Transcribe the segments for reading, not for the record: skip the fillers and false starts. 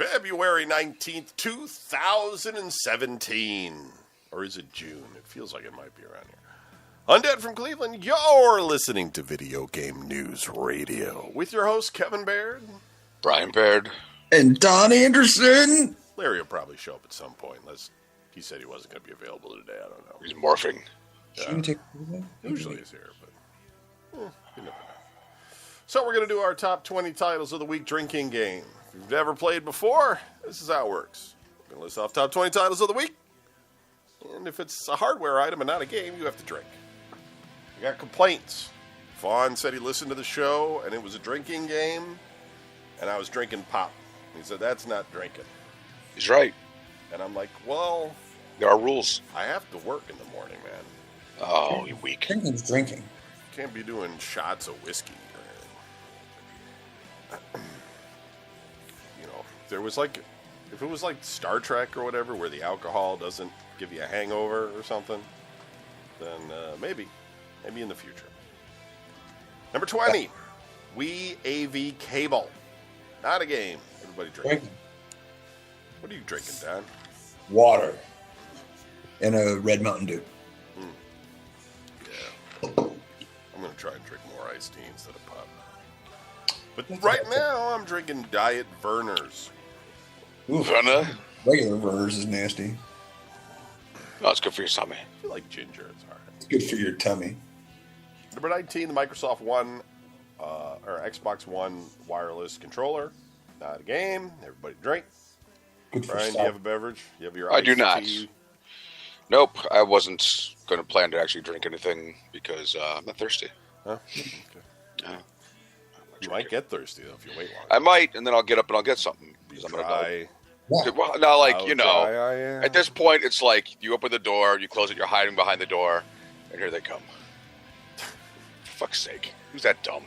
February 19th, 2017. Or is it June? It feels like it might be around here. Undead from Cleveland, you're listening to Video Game News Radio with your host, Kevin Baird. Brian Baird. And Don Anderson. Larry will probably show up at some point, unless he said he wasn't going to be available today. I don't know. He's morphing. Usually he's here, but you never know. So we're going to do our top 20 titles of the week drinking game. If you've never played before, this is how it works. We're going to list off top 20 titles of the week. And if it's a hardware item and not a game, you have to drink. We got complaints. Vaughn said he listened to the show, and it was a drinking game, and I was drinking pop. He said, that's not drinking. He's right. And I'm like, well, there are rules. I have to work in the morning, man. Oh, you weak. Drinking's drinking. Can't be doing shots of whiskey or anything. You know, if it was like Star Trek or whatever, where the alcohol doesn't give you a hangover or something, then maybe in the future. Number 20, Wii AV Cable. Not a game. Everybody drinking. What are you drinking, Don? Water. And a Red Mountain Dew. Yeah. I'm going to try and drink more iced tea instead of pop. But right now, I'm drinking Diet Verner's. Werner? Regular Verner's is nasty. No, it's good for your tummy. I feel like ginger. It's all right. It's good for your tummy. Number 19, the Microsoft One, or Xbox One wireless controller. Not a game. Everybody drink. Good for Brian, do you have a beverage? You have your I do not. tea? Nope, I wasn't going to plan to actually drink anything because I'm not thirsty. Huh? Okay. No. You might get thirsty, though, if you wait long. I might, and then I'll get up and I'll get something. Because I'm going to Try. Yeah. Well, now, like, How you know, dry I am. at this point, it's like you open the door, you close it, you're hiding behind the door, and here they come. For fuck's sake. Who's that dumb?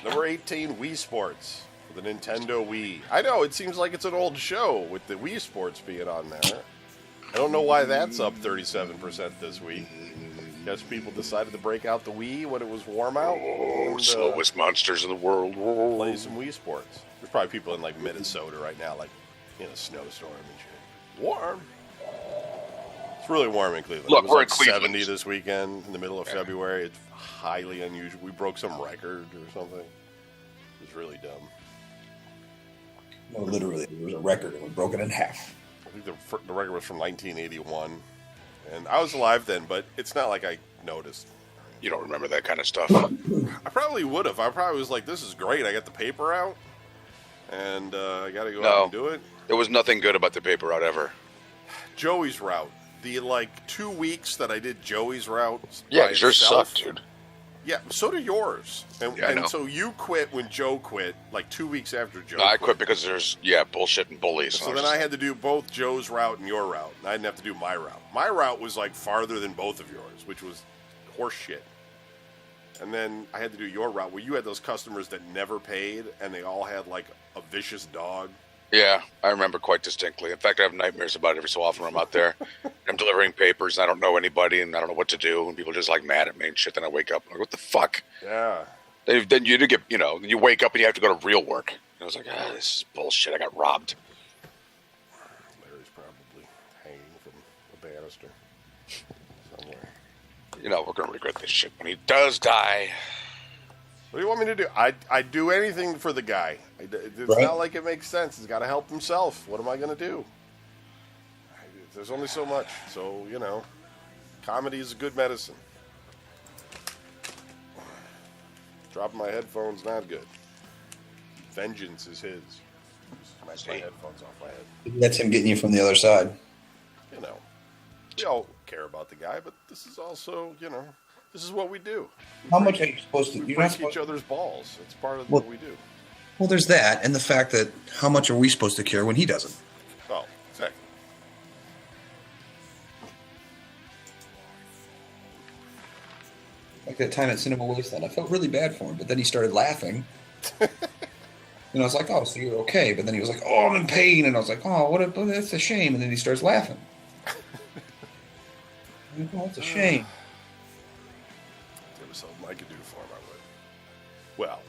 Number 18, Wii Sports. For the Nintendo Wii. I know, it seems like it's an old show with the Wii Sports being on there. I don't know why that's up 37% this week. Guess people decided to break out the Wii when it was warm out. Oh, and, slowest monsters in the world. play some Wii Sports. There's probably people in, like, Minnesota right now, like, in a snowstorm and shit. Warm. It's really warm in Cleveland. Look, it was we're like in Cleveland. 70 this weekend in the middle of February. It's highly unusual. We broke some record or something. It was really dumb. No, literally, it was a record. It was broken in half. I think the record was from 1981. And I was alive then, but it's not like I noticed. You don't remember that kind of stuff. I probably would have. I probably was like, this is great. I got the paper out. And I got to go out and do it. There was nothing good about the paper route ever. Joey's route. The, 2 weeks that I did Joey's route. Yeah, by yours itself- sucked, dude. Yeah, so do yours. And, Yeah, I know. and so you quit when Joe quit, 2 weeks after Joe No, I quit because there's, bullshit and bullies. So then I had to do both Joe's route and your route. And I didn't have to do my route. My route was, farther than both of yours, which was horse shit. And then I had to do your route where you had those customers that never paid and they all had, a vicious dog. Yeah, I remember quite distinctly. In fact, I have nightmares about it every so often when I'm out there. I'm delivering papers, and I don't know anybody, and I don't know what to do, and people are just, mad at me and shit. Then I wake up, and I'm like, what the fuck? Yeah. Then you get, you wake up and you have to go to real work. And I was like, this is bullshit. I got robbed. Larry's probably hanging from a banister somewhere. We're going to regret this shit when he does die. What do you want me to do? I'd do anything for the guy. It's Right. not like it makes sense. He's got to help himself. What am I going to do? There's only so much. So, comedy is a good medicine. Dropping my headphones, not good. Vengeance is his. Smash my headphones off my head. That's him getting you from the other side. We all care about the guy, but this is also, this is what we do. How much are you supposed to? We You're not break supposed each other's balls. It's part of Well- what we do. Well, there's that, and the fact that how much are we supposed to care when he doesn't? Oh, exactly. Like that time at Cinema Wasteland, I felt really bad for him, but then he started laughing. And I was like, oh, so you're okay. But then he was like, oh, I'm in pain. And I was like, oh, that's a shame. And then he starts laughing. I'm like, oh, it's a shame. If there was something I could do for him, I would. Well,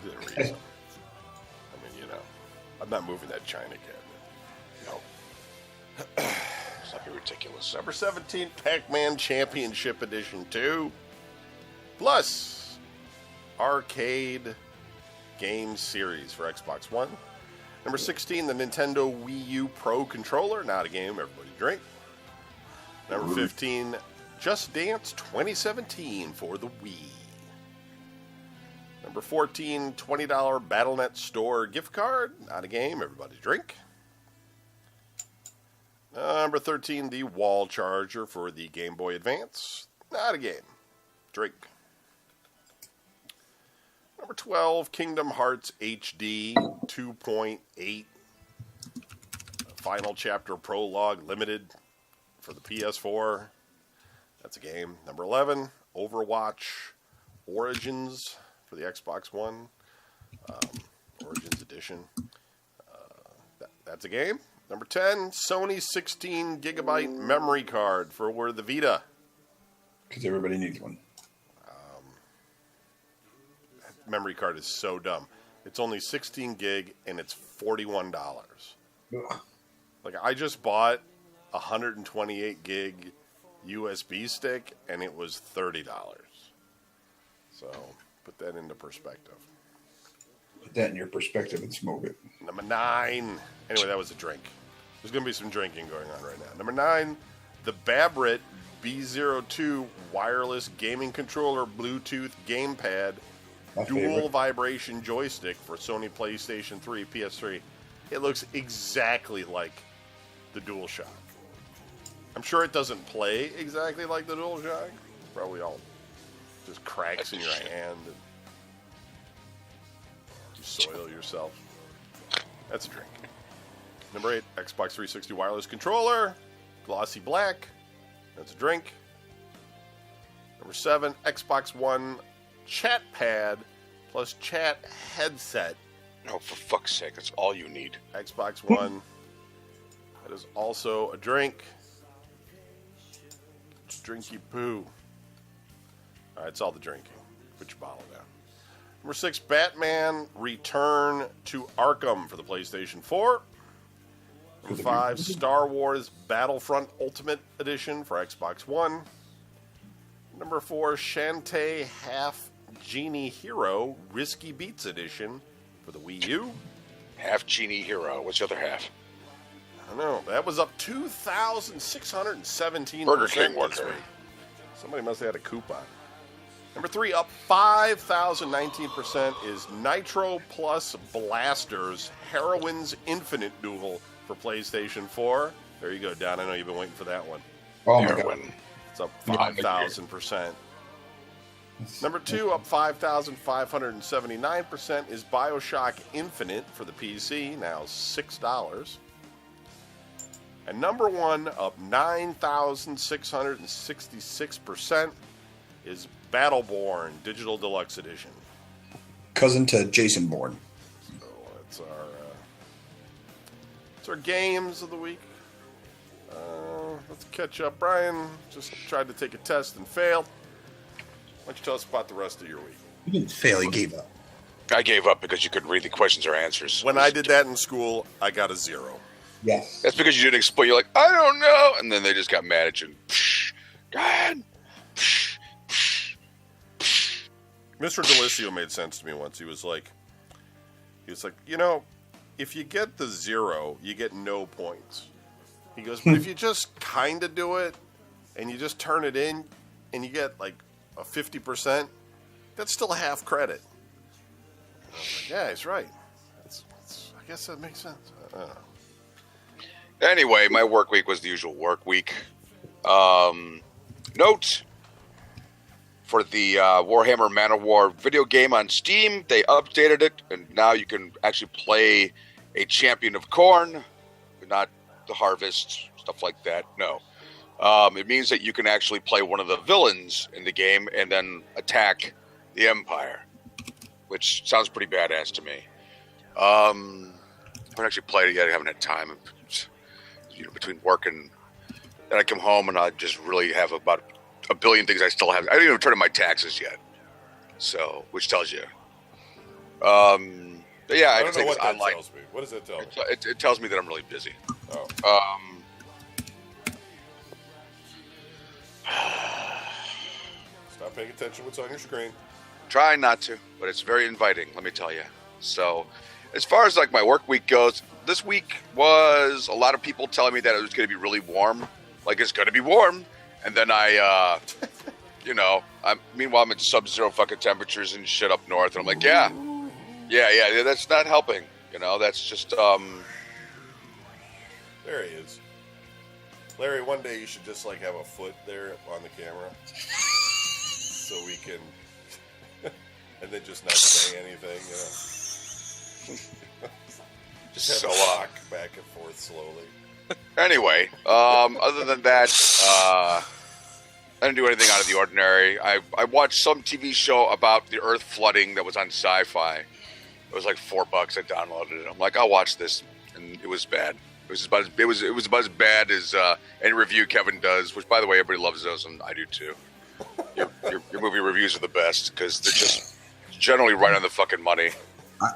within reason. I mean, I'm not moving that China cabinet. No. It's not be ridiculous. Number 17, Pac-Man Championship Edition 2. Plus, Arcade Game Series for Xbox One. Number 16, the Nintendo Wii U Pro Controller. Not a game, everybody drink. Number 15, Just Dance 2017 for the Wii. Number 14, $20 BattleNet Store gift card. Not a game, everybody drink. Number 13, the wall charger for the Game Boy Advance. Not a game. Drink. Number 12, Kingdom Hearts HD 2.8. Final Chapter Prologue Limited for the PS4. That's a game. Number 11, Overwatch Origins for the Xbox One. Origins Edition. That's a game. Number 10, Sony 16 gigabyte memory card for the Vita. Because everybody needs one. That memory card is so dumb. It's only 16 gig and it's $41. Ugh. Like, I just bought a 128 gig USB stick and it was $30. So, put that into perspective. Put that in your perspective and smoke it. Number 9. Anyway, that was a drink. There's going to be some drinking going on right now. Number 9, the Babrit B02 wireless gaming controller Bluetooth gamepad My dual favorite. vibration joystick for Sony PlayStation 3, PS3. It looks exactly like the DualShock. I'm sure it doesn't play exactly like the DualShock. Probably all just cracks in your hand and you soil yourself. That's a drink. Number 8, Xbox 360 wireless controller, glossy black. That's a drink. Number 7, Xbox One chat pad plus chat headset. No, for fuck's sake, that's all you need. Xbox One. That is also a drink. It's drinky poo. All right, it's all the drinking. Put your bottle down. Number 6, Batman Return to Arkham for the PlayStation 4. Number 5, Star Wars Battlefront Ultimate Edition for Xbox One. Number 4, Shantae Half Genie Hero Risky Beats Edition for the Wii U. Half Genie Hero. What's the other half? I don't know. That was up 2,617% Burger King this worker. week. Somebody must have had a coupon. Number 3, up 5,019% is Nitro Plus Blasters Heroines Infinite Duel for PlayStation 4. There you go, Don. I know you've been waiting for that one. Oh my god. Heroin. It's up Yeah, 5,000%. Number 2, up 5,579% is Bioshock Infinite for the PC, now $6. And number 1, up 9,666%, is Battleborn Digital Deluxe Edition. Cousin to Jason Bourne. So that's our games of the week. Let's catch up. Brian just tried to take a test and failed. Why don't you tell us about the rest of your week? He didn't fail, he gave up. I gave up because you couldn't read the questions or answers. When I did that in school, I got a 0. Yes. That's because you didn't explain. You're like, I don't know. And then they just got mad at you. Psh, go ahead. Psh, psh, psh. Mr. Delisio made sense to me once. He was like, you know, if you get the 0, you get no points. He goes, but if you just kind of do it and you just turn it in and you get like a 50%, that's still half credit. And I was like, yeah, he's right. I guess that makes sense. I don't know. Anyway, my work week was the usual work week. Note for the Warhammer Man of War video game on Steam, they updated it, and now you can actually play a champion of Khorne, not the Harvest, stuff like that. No. It means that you can actually play one of the villains in the game and then attack the Empire, which sounds pretty badass to me. I haven't actually played it yet. I haven't had time. Between work and then I come home and I just really have about a billion things I still have. I didn't even turn in my taxes yet. So, which tells you. Yeah, I I don't just know think what it's that online. tells me. What does that tell me? It tells me that I'm really busy. Oh. Stop paying attention to what's on your screen. Trying not to, but it's very inviting, let me tell you. So, as far as like my work week goes, this week was a lot of people telling me that it was going to be really warm. Like, it's going to be warm. And then meanwhile, I'm in sub-zero fucking temperatures and shit up north. And I'm like, yeah, that's not helping. That's just, There he is. Larry, one day you should just like have a foot there on the camera. So we can, and then just not say anything, just have a walk back and forth slowly. Anyway, other than that, I didn't do anything out of the ordinary. I watched some TV show about the Earth flooding that was on Sci-Fi. It was like $4. I downloaded it. I'm like, I'll watch this, and it was bad. It was about as bad as any review Kevin does. Which, by the way, everybody loves those, and I do too. Your movie reviews are the best because they're just generally right on the fucking money.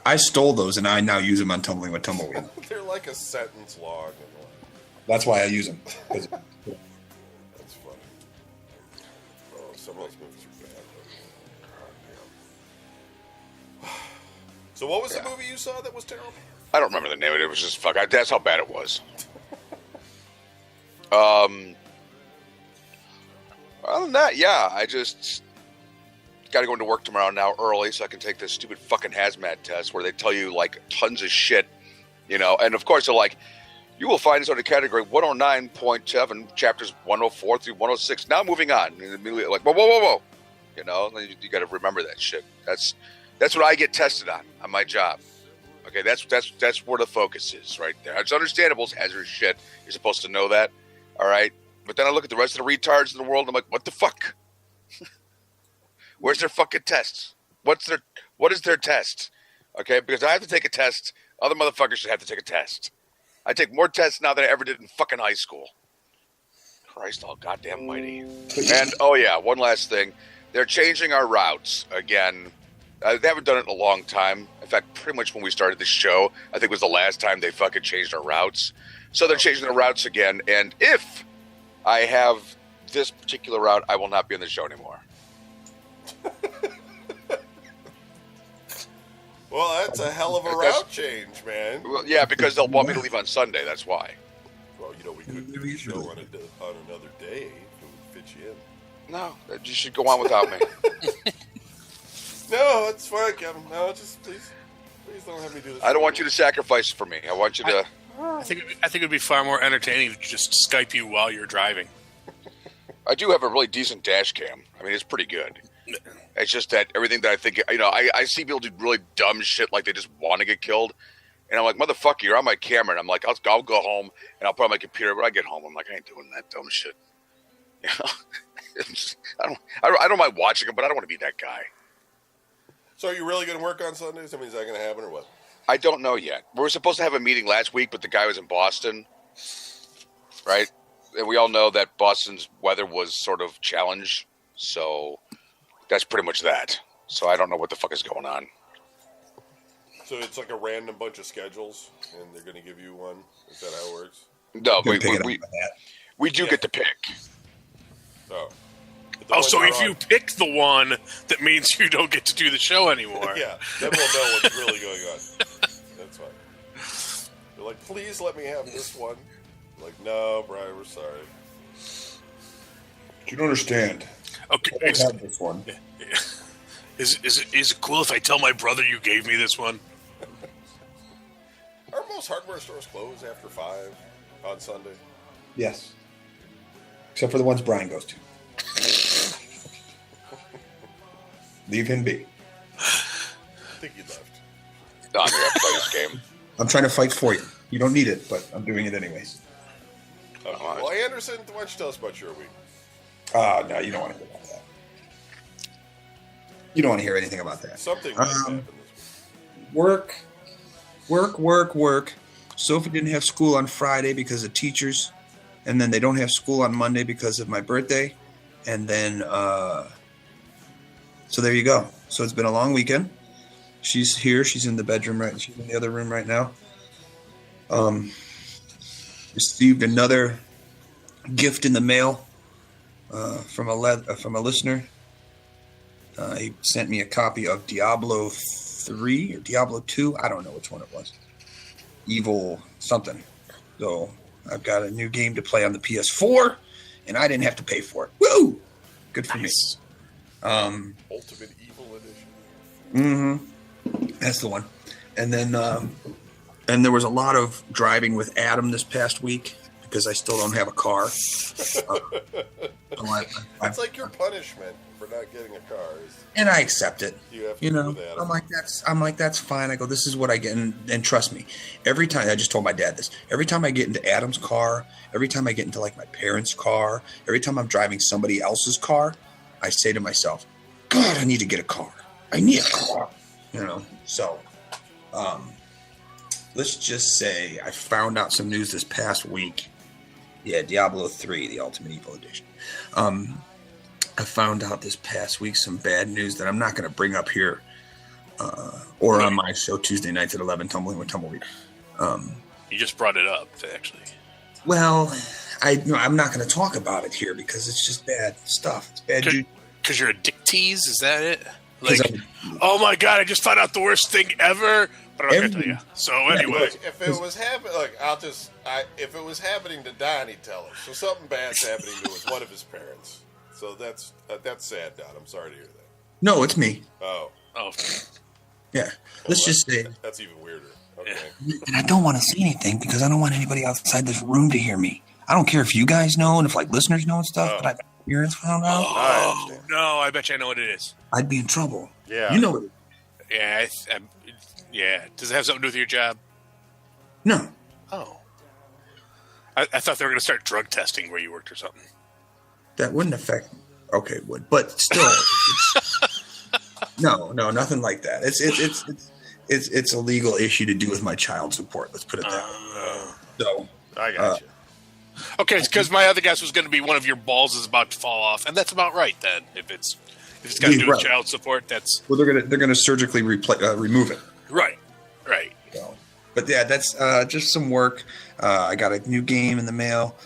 I stole those, and I now use them on Tumbling with Tumbleweed. They're like a sentence long. That's why I use them. That's funny. Oh, some of those movies are bad. So what was the movie you saw that was terrible? I don't remember the name of it. It was just fuck. That's how bad it was. Other than that, I just got to go into work tomorrow now early so I can take this stupid fucking hazmat test where they tell you like tons of shit, and of course they're like, you will find this under category 109.7, chapters 104 through 106. Now moving on, and immediately like whoa, you got to remember that shit. That's what I get tested on my job. Okay, that's where the focus is right there. It's understandable, it's hazardous shit. You're supposed to know that, all right? But then I look at the rest of the retards in the world, and I'm like, what the fuck? Where's their fucking tests? What is their test? Okay, because I have to take a test. Other motherfuckers should have to take a test. I take more tests now than I ever did in fucking high school. Christ all goddamn mighty. And, one last thing. They're changing our routes again. They haven't done it in a long time. In fact, pretty much when we started the show, I think was the last time they fucking changed our routes. So they're changing the routes again. And if I have this particular route, I will not be on the show anymore. Well, that's a hell of a route change, man. Well, yeah, because they'll want me to leave on Sunday. That's why. Well, we could do the show on another day if it would fit you in. No, you should go on without me. No, it's fine, Kevin. No, just please don't have me do this. I don't want you to sacrifice for me. I want you to. I think it would be far more entertaining to just Skype you while you're driving. I do have a really decent dash cam. I mean, it's pretty good. It's just that everything that I think, I see people do really dumb shit like they just want to get killed. And I'm like, motherfucker, you're on my camera. And I'm like, I'll go home and I'll put on my computer. But I get home, I'm like, I ain't doing that dumb shit. I don't mind watching it, but I don't want to be that guy. So are you really going to work on Sundays? I mean, is that going to happen or what? I don't know yet. We were supposed to have a meeting last week, but the guy was in Boston, right? And we all know that Boston's weather was sort of challenged. So that's pretty much that. So I don't know what the fuck is going on. So it's like a random bunch of schedules, and they're going to give you one? Is that how it works? No, we do get to pick. Oh, so if you pick the one, that means you don't get to do the show anymore. Yeah, then we'll know what's really going on. That's fine. They're like, please let me have this one. I'm like, no, Brian, we're sorry. You don't understand. Okay, I don't have this one. Is it cool if I tell my brother you gave me this one? Are most hardware stores closed after 5 on Sunday? Yes. Except for the ones Brian goes to. Leave him be. I think he left. No, I'm going to play this game. I'm trying to fight for you. You don't need it, but I'm doing it anyways. Well, Anderson, why don't you tell us about your week? No, you don't want to hear about that. You don't want to hear anything about that. Something nice happened this week. Work. Sophie didn't have school on Friday because of teachers. And then they don't have school on Monday because of my birthday. And then, so there you go. So it's been a long weekend. She's here. She's in the bedroom right. She's in the other room right now. Received another gift in the mail from a listener. He sent me a copy of Diablo 3 or Diablo 2. I don't know which one it was. Evil something. So I've got a new game to play on the PS4, and I didn't have to pay for it. Woo! Good for me. Ultimate Evil Edition. That's the one. And then and there was a lot of driving with Adam this past week because I still don't have a car. It's like your punishment for not getting a car. And I accept it. You have to You know, do that. I'm like, that's fine. I go, this is what I get. And trust me, every time, I just told my dad this, every time I get into Adam's car, every time I get into like my parents' car, every time I'm driving somebody else's car, I say to myself, God, I need to get a car. I need a car. You know, so let's just say I found out some news this past week. Yeah, Diablo 3, the Ultimate Evil Edition. I found out this past week some bad news that I'm not going to bring up here or on my show Tuesday nights at 11, Tumbling with Tumbleweed. You just brought it up, actually. Well, I'm not going to talk about it here because it's just bad stuff. It's bad news. Because you're a dick tease? Is that it? 'Cause Like, oh my God, I just found out the worst thing ever. But I'm not going to tell you. So anyway. Look, if it was happening, look, if it was happening to Don, he'd tell us. So something bad's happening to one of his parents. So that's sad, Don. I'm sorry to hear that. No, it's me. Oh, Yeah. Let's just say. that's even weirder. Okay. And I don't want to say anything because I don't want anybody outside this room to hear me. I don't care if you guys know and if like listeners know and stuff, but if parents found out, I understand. No, I bet you I know what it is. I'd be in trouble. Yeah. You know it. Yeah, yeah. Does it have something to do with your job? No. Oh. I thought they were going to start drug testing where you worked or something. That wouldn't affect. Okay, it would, but still, no, nothing like that. It's a legal issue to do with my child support. Let's put it that way. So I got you. Okay, because my other guess was going to be one of your balls is about to fall off, and that's about right then. If it's got to do with Right. child support, that's well, they're gonna surgically remove it. right. So, but yeah, that's just some work. I got a new game in the mail.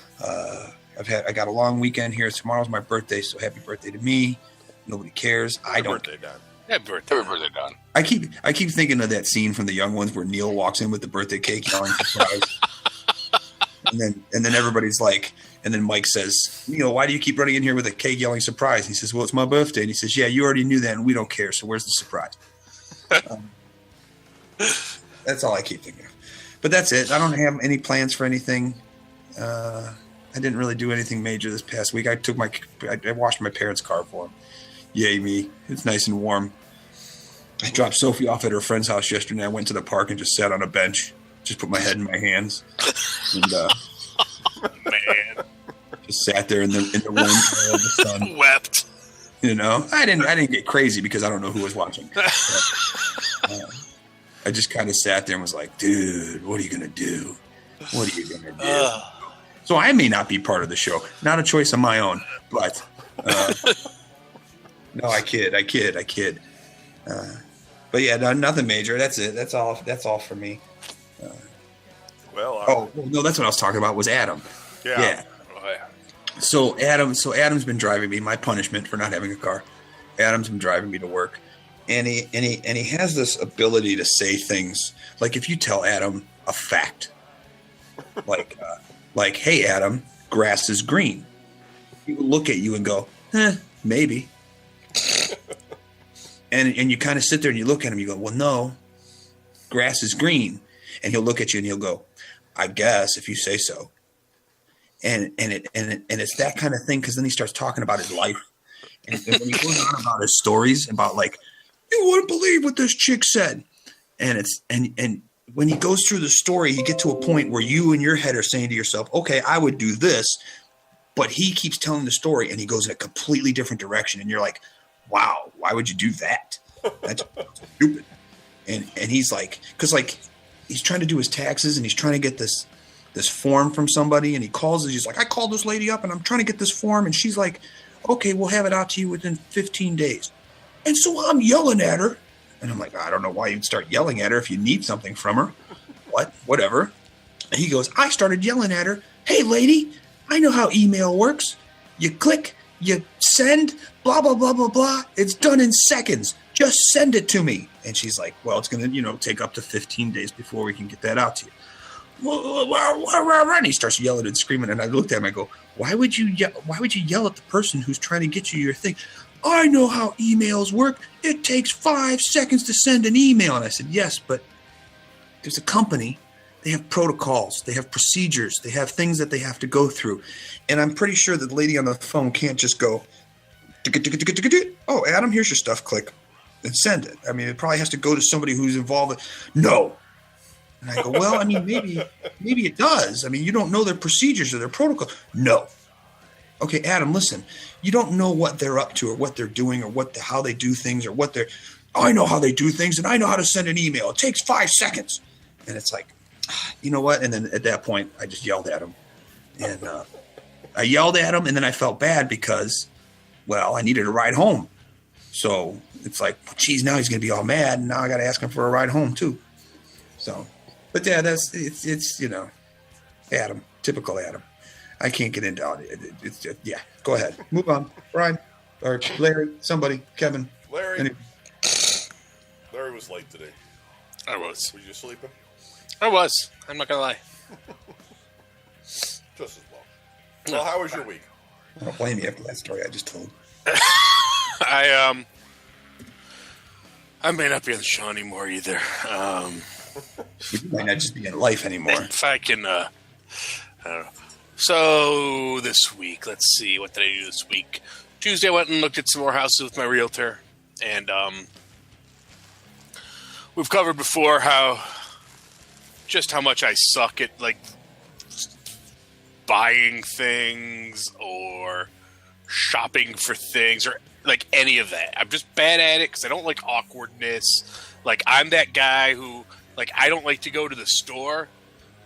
I got a long weekend here. Tomorrow's my birthday, so happy birthday to me. Nobody cares. I don't. Birthday, Don. Happy birthday. Happy birthday, Don. I keep thinking of that scene from The Young Ones where Neil walks in with the birthday cake, yelling surprise, and then everybody's like, and then Mike says, Neil, why do you keep running in here with a cake, yelling surprise? And he says, well, it's my birthday. And he says, yeah, you already knew that, and we don't care. So where's the surprise? That's all I keep thinking of. But that's it. I don't have any plans for anything. I didn't really do anything major this past week. I washed my parents' car for them. Yay me. It's nice and warm. I dropped Sophie off at her friend's house yesterday. I went to the park and just sat on a bench. Just put my head in my hands. And Man, just sat there in the warm glare of the sun. wept. You know? I didn't get crazy because I don't know who was watching. I just kind of sat there and was like, dude, what are you going to do? What are you going to do? So I may not be part of the show. Not a choice of my own, but no, I kid. But yeah, nothing major. That's it. That's all for me. Well, No, that's what I was talking about was Adam. yeah. Oh, yeah. So Adam's been driving me, my punishment for not having a car. Adam's been driving me to work. And he has this ability to say things like if you tell Adam a fact, like, hey, Adam, grass is green. He will look at you and go, maybe. and you kind of sit there and you look at him, you go, well, no, grass is green. And he'll look at you and he'll go, I guess if you say so. And it's that kind of thing because then he starts talking about his life. And when he goes on about his stories about like, you wouldn't believe what this chick said. And when he goes through the story, you get to a point where you in your head are saying to yourself, okay, I would do this. But he keeps telling the story and he goes in a completely different direction. And you're like, wow, why would you do that? That's stupid. And he's like, because like he's trying to do his taxes and he's trying to get this form from somebody. And he calls, he's like, I called this lady up and I'm trying to get this form. And she's like, okay, we'll have it out to you within 15 days. And so I'm yelling at her. And I'm like, I don't know why you'd start yelling at her if you need something from her. What? Whatever. And he goes, I started yelling at her. Hey, lady, I know how email works. You click, you send, blah, blah, blah, blah, blah. It's done in seconds. Just send it to me. And she's like, well, it's going to, take up to 15 days before we can get that out to you. And he starts yelling and screaming. And I looked at him, I go, why would you yell at the person who's trying to get you your thing? I know how emails work. It takes 5 seconds to send an email. And I said, yes, but there's a company. They have protocols. They have procedures. They have things that they have to go through. And I'm pretty sure that the lady on the phone can't just go, oh, Adam, here's your stuff. Click and send it. I mean, it probably has to go to somebody who's involved. No. And I go, well, I mean, maybe it does. I mean, you don't know their procedures or their protocol. No. Okay, Adam, listen. You don't know what they're up to or what they're doing or how they do things or what they're. I know how they do things and I know how to send an email. It takes 5 seconds. And it's like, you know what? And then at that point, I just yelled at him. And I yelled at him, and then I felt bad because, well, I needed a ride home. So it's like, geez, now he's going to be all mad, and now I got to ask him for a ride home too. So, but yeah, it's Adam, typical Adam. I can't get into all it. Yeah, go ahead. Move on. Brian or Larry, somebody, Kevin. Larry was late today. I was. Were you sleeping? I was. I'm not gonna lie. Just as well. Well, how was your week? I don't blame you after that story I just told. I may not be on the show anymore either. You might not just be in life anymore. If I can, I don't know. So this week, let's see, what did I do this week? Tuesday, I went and looked at some more houses with my realtor, and we've covered before how much I suck at like buying things or shopping for things or like any of that. I'm just bad at it because I don't like awkwardness. Like I'm that guy who like I don't like to go to the store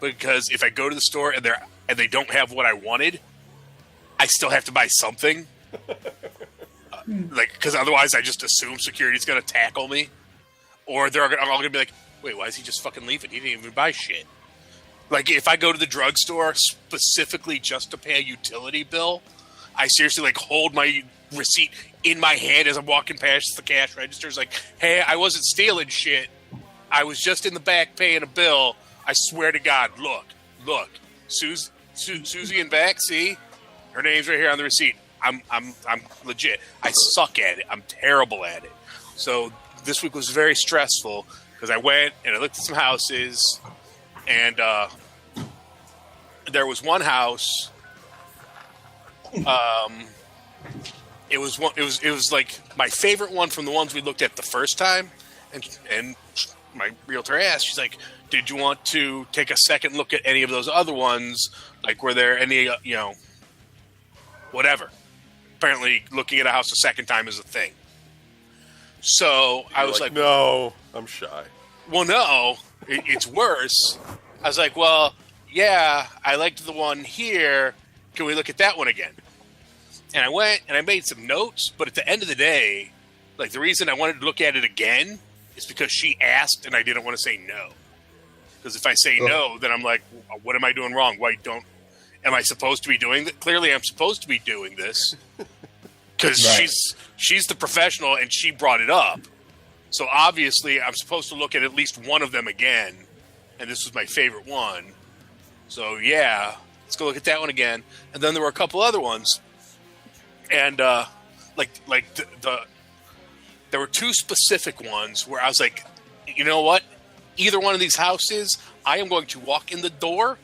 because if I go to the store and they don't have what I wanted, I still have to buy something. Like because otherwise I just assume security's going to tackle me, or they're all going to be like, wait, why is he just fucking leaving? He didn't even buy shit. Like, if I go to the drugstore specifically just to pay a utility bill, I seriously, like, hold my receipt in my hand as I'm walking past the cash registers. Like, hey, I wasn't stealing shit. I was just in the back paying a bill. I swear to God, look. Susie in back, see? Her name's right here on the receipt. I'm legit. I suck at it. I'm terrible at it. So this week was very stressful. Because I went and I looked at some houses, and there was one house. It was like my favorite one from the ones we looked at the first time, and my realtor asked, she's like, "Did you want to take a second look at any of those other ones? Like, were there any, whatever?" Apparently, looking at a house a second time is a thing. So I was like, no, I'm shy. Well, no, it's worse. I was like, well, yeah, I liked the one here. Can we look at that one again? And I went and I made some notes, but at the end of the day, like the reason I wanted to look at it again is because she asked and I didn't want to say no. Because if I say no, then I'm like, what am I doing wrong? Am I supposed to be doing that? Clearly I'm supposed to be doing this. Because right. she's the professional and she brought it up. So obviously I'm supposed to look at least one of them again. And this was my favorite one. So yeah, let's go look at that one again. And then there were a couple other ones. And there were two specific ones where I was like, you know what? Either one of these houses, I am going to walk in the door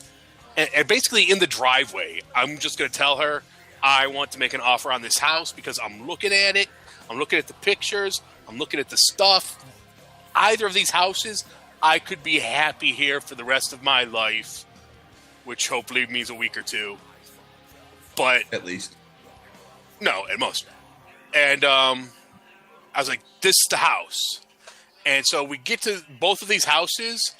and basically in the driveway. I'm just going to tell her, I want to make an offer on this house because I'm looking at it. I'm looking at the pictures. I'm looking at the stuff. Either of these houses, I could be happy here for the rest of my life, which hopefully means a week or two. But At least. No, at most. And I was like, this is the house. And so we get to both of these houses,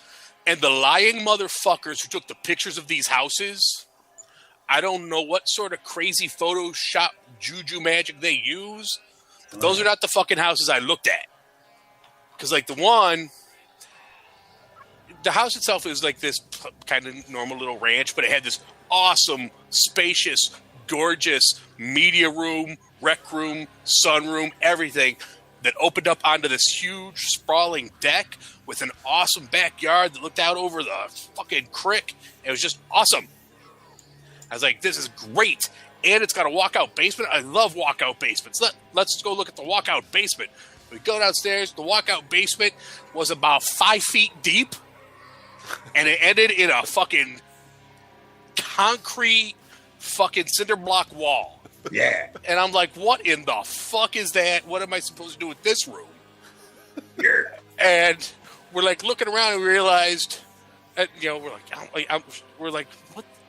and the lying motherfuckers who took the pictures of these houses, I don't know what sort of crazy Photoshop juju magic they use, but those are not the fucking houses I looked at. Because like the house itself is like this kind of normal little ranch, but it had this awesome, spacious, gorgeous media room, rec room, sunroom, everything that opened up onto this huge, sprawling deck with an awesome backyard that looked out over the fucking creek. It was just awesome. I was like, this is great. And it's got a walkout basement. I love walkout basements. Let's go look at the walkout basement. We go downstairs. The walkout basement was about 5 feet deep. And it ended in a fucking concrete fucking cinder block wall. Yeah. And I'm like, what in the fuck is that? What am I supposed to do with this room? Yeah. And we're like looking around and we realized, we're like,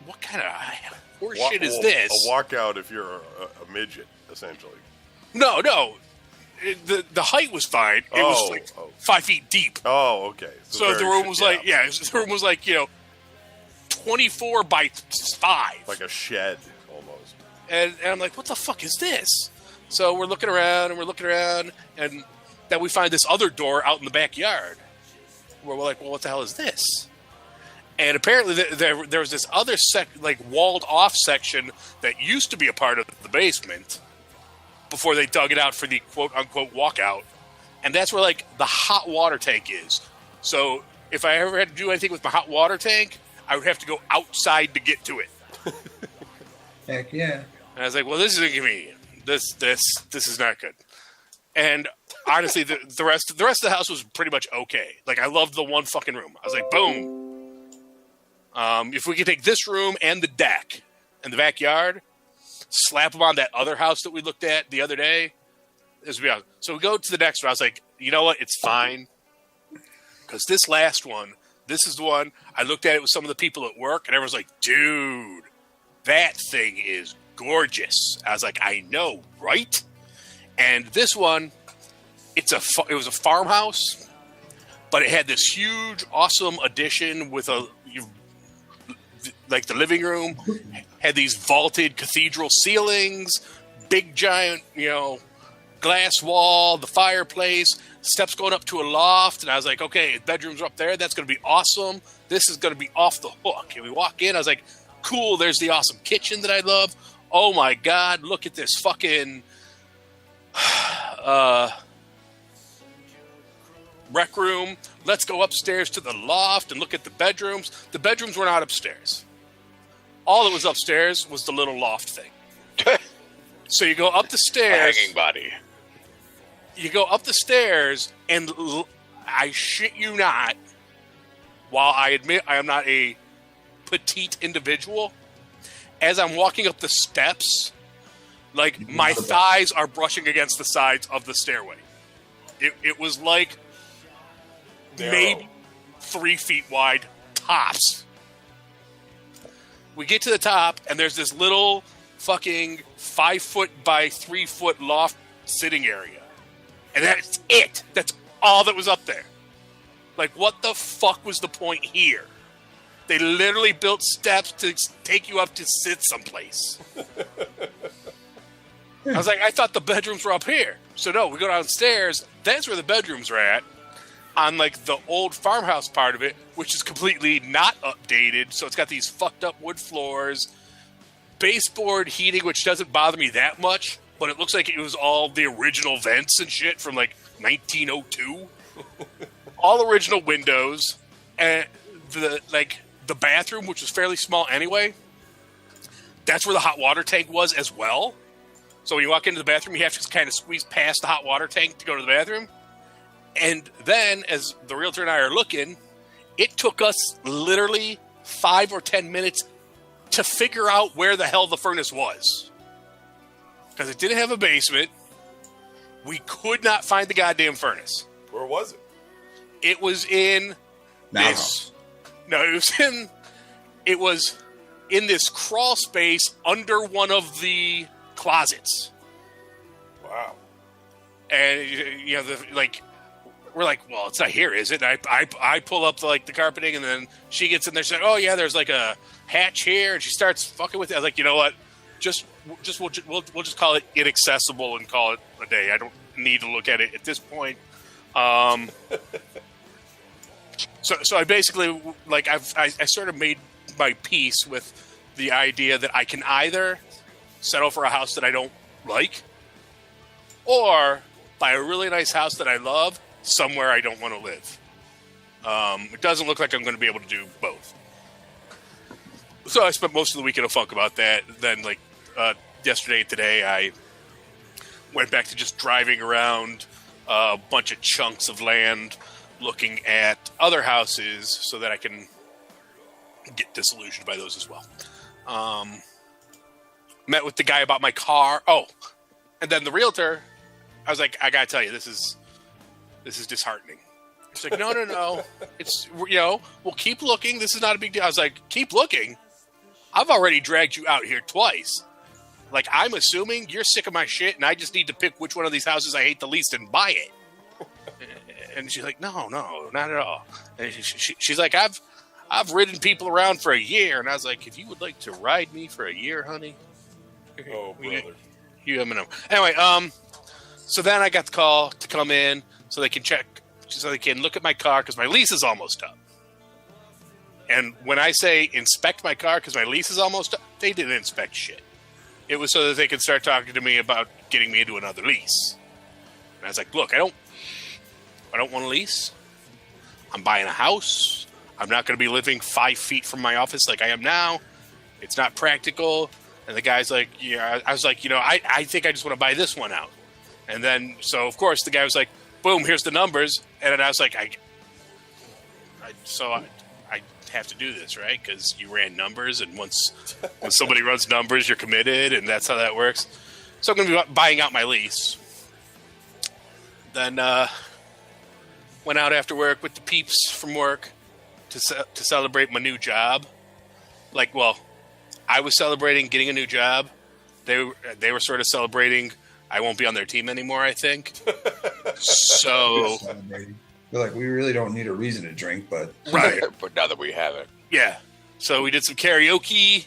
what kind of horse shit is this? A walkout if you're a midget, essentially. No. The height was fine. It was like 5 feet deep. Oh, okay. So the room was the room was like, 24 by 5. Like a shed, almost. And I'm like, what the fuck is this? So we're looking around, and then we find this other door out in the backyard. Where we're like, well, what the hell is this? And apparently there was this other walled-off section that used to be a part of the basement before they dug it out for the quote-unquote walkout. And that's where, like, the hot water tank is. So if I ever had to do anything with my hot water tank, I would have to go outside to get to it. Heck yeah. And I was like, well, this is inconvenient. This is not good. And honestly, the rest of the house was pretty much okay. Like, I loved the one fucking room. I was like, boom. If we could take this room and the deck and the backyard, slap them on that other house that we looked at the other day, this would be awesome. So we go to the next one. I was like, you know what? It's fine. Because this last one, this is the one, I looked at it with some of the people at work, and everyone's like, dude, that thing is gorgeous. I was like, I know, right? And this one, it was a farmhouse, but it had this huge, awesome addition with the living room, had these vaulted cathedral ceilings, big giant, glass wall, the fireplace, steps going up to a loft. And I was like, okay, bedrooms are up there. That's going to be awesome. This is going to be off the hook. And we walk in. I was like, cool. There's the awesome kitchen that I love. Oh my God. Look at this fucking rec room. Let's go upstairs to the loft and look at the bedrooms. The bedrooms were not upstairs. All that was upstairs was the little loft thing. So you go up the stairs. A hanging body. You go up the stairs, and I shit you not, while I admit I am not a petite individual, as I'm walking up the steps, like, my thighs are brushing against the sides of the stairway. It was like maybe 3 feet wide, tops. We get to the top, and there's this little fucking 5 foot by 3 foot loft sitting area. And that's it. That's all that was up there. Like, what the fuck was the point here? They literally built steps to take you up to sit someplace. I was like, I thought the bedrooms were up here. So no, we go downstairs. That's where the bedrooms are at. On, like, the old farmhouse part of it, which is completely not updated. So it's got these fucked up wood floors, baseboard heating, which doesn't bother me that much. But it looks like it was all the original vents and shit from, like, 1902. All original windows. And the bathroom, which was fairly small anyway, that's where the hot water tank was as well. So when you walk into the bathroom, you have to kind of squeeze past the hot water tank to go to the bathroom. And then, as the realtor and I are looking, it took us literally 5 or 10 minutes to figure out where the hell the furnace was. Because it didn't have a basement. We could not find the goddamn furnace. Where was it? It was in this. No, it was in this crawl space under one of the closets. Wow. And we're like, well, it's not here, is it? And I pull up the carpeting, and then she gets in there. She's like, oh yeah, there's like a hatch here, and she starts fucking with it. I was like, you know what? We'll just call it inaccessible and call it a day. I don't need to look at it at this point. So I basically, like, I sort of made my peace with the idea that I can either settle for a house that I don't like, or buy a really nice house that I love somewhere I don't want to live. It doesn't look like I'm going to be able to do both. So I spent most of the weekend a funk about that. Then, like, yesterday and today, I went back to just driving around a bunch of chunks of land, looking at other houses so that I can get disillusioned by those as well. Met with the guy about my car. Oh, and then the realtor, I was like, I gotta tell you, this is disheartening. He's like, no. It's, we'll keep looking. This is not a big deal. I was like, keep looking? I've already dragged you out here twice. Like, I'm assuming you're sick of my shit, and I just need to pick which one of these houses I hate the least and buy it. And she's like, no, not at all. And she's like, I've ridden people around for a year. And I was like, if you would like to ride me for a year, honey. Oh, brother. You have know. Anyway, so then I got the call to come in so they can look at my car because my lease is almost up. And when I say inspect my car because my lease is almost up, they didn't inspect shit. It was so that they could start talking to me about getting me into another lease. And I was like, look, I don't want a lease. I'm buying a house. I'm not going to be living 5 feet from my office like I am now. It's not practical. And the guy's like, yeah, I was like, I think I just want to buy this one out. And then, so of course the guy was like, boom, here's the numbers. And then I was like, I have to do this, right? Because you ran numbers, and when somebody runs numbers, you're committed, and that's how that works. So I'm going to be buying out my lease. Then went out after work with the peeps from work to celebrate my new job. I was celebrating getting a new job. They were sort of celebrating I won't be on their team anymore, I think. So we're like, we really don't need a reason to drink, but right. But now that we have it. Yeah. So we did some karaoke